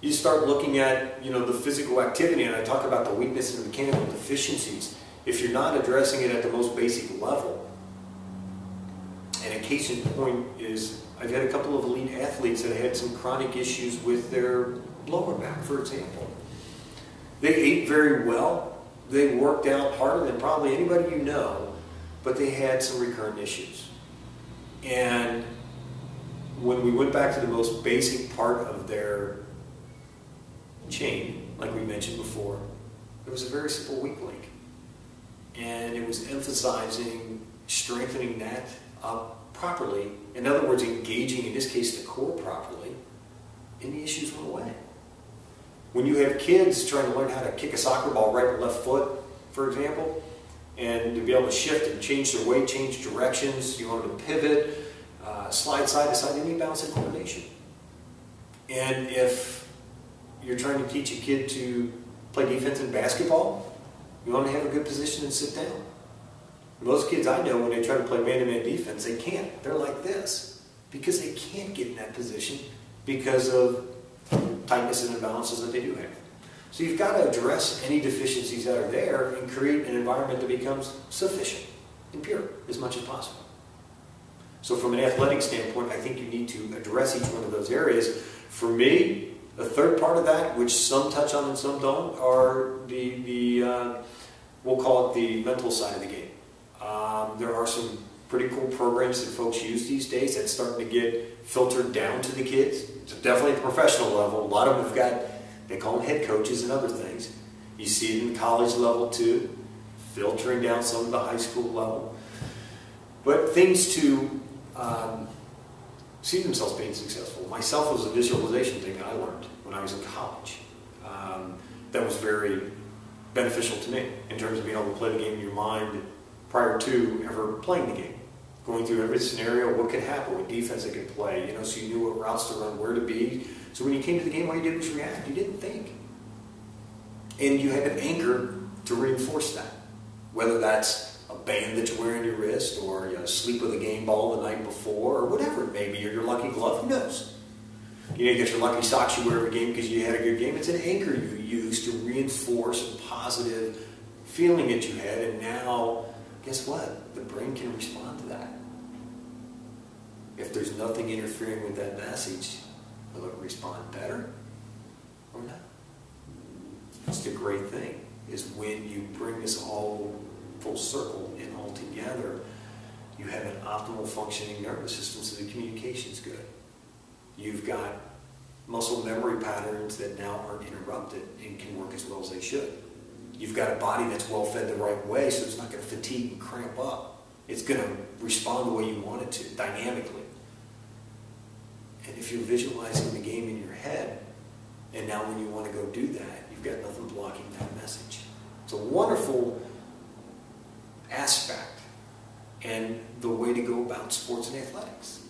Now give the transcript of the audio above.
You start looking at, the physical activity, and I talk about the weakness and mechanical deficiencies. If you're not addressing it at the most basic level, and a case in point is, I've had a couple of elite athletes that had some chronic issues with their lower back, for example. They ate very well. They worked out harder than probably anybody you know, but they had some recurrent issues. And when we went back to the most basic part of their chain, like we mentioned before, it was a very simple weak link. And it was emphasizing strengthening that up properly. In other words, engaging, in this case, the core properly, and the issues went away. When you have kids trying to learn how to kick a soccer ball right or left foot, for example, and to be able to shift and change their weight, change directions, you want them to pivot, slide side to side, they need balance and coordination. And if you're trying to teach a kid to play defense in basketball, you want to have a good position and sit down. Most kids I know, when they try to play man-to-man defense, they can't. They're like this because they can't get in that position because of tightness and imbalances that they do have. So you've got to address any deficiencies that are there and create an environment that becomes sufficient and pure as much as possible. So from an athletic standpoint, I think you need to address each one of those areas. For me, the third part of that, which some touch on and some don't, are we'll call it the mental side of the game. There are some pretty cool programs that folks use these days that's starting to get filtered down to the kids. It's definitely at the professional level. A lot of them have got, they call them head coaches and other things. You see it in the college level too, filtering down some of the high school level. But things to see themselves being successful. Myself was a visualization thing I learned when I was in college. That was very beneficial to me in terms of being able to play the game in your mind prior to ever playing the game. Going through every scenario, what could happen, what defense it could play, so you knew what routes to run, where to be. So when you came to the game, all you did was react. You didn't think. And you had an anchor to reinforce that. Whether that's a band that you wear on your wrist, or you sleep with a game ball the night before, or whatever it may be, or your lucky glove, who knows? You get your lucky socks you wear every game because you had a good game. It's an anchor you use to reinforce a positive feeling that you had, and now, guess what? The brain can respond to that. If there's nothing interfering with that message, will it respond better or not? That's the great thing, is when you bring this all full circle and all together, you have an optimal functioning nervous system, so the communication's good. You've got muscle memory patterns that now aren't interrupted and can work as well as they should. You've got a body that's well fed the right way, so it's not going to fatigue and cramp up. It's going to respond the way you want it to, dynamically. And if you're visualizing the game in your head, and now when you want to go do that, you've got nothing blocking that message. It's a wonderful aspect and the way to go about sports and athletics.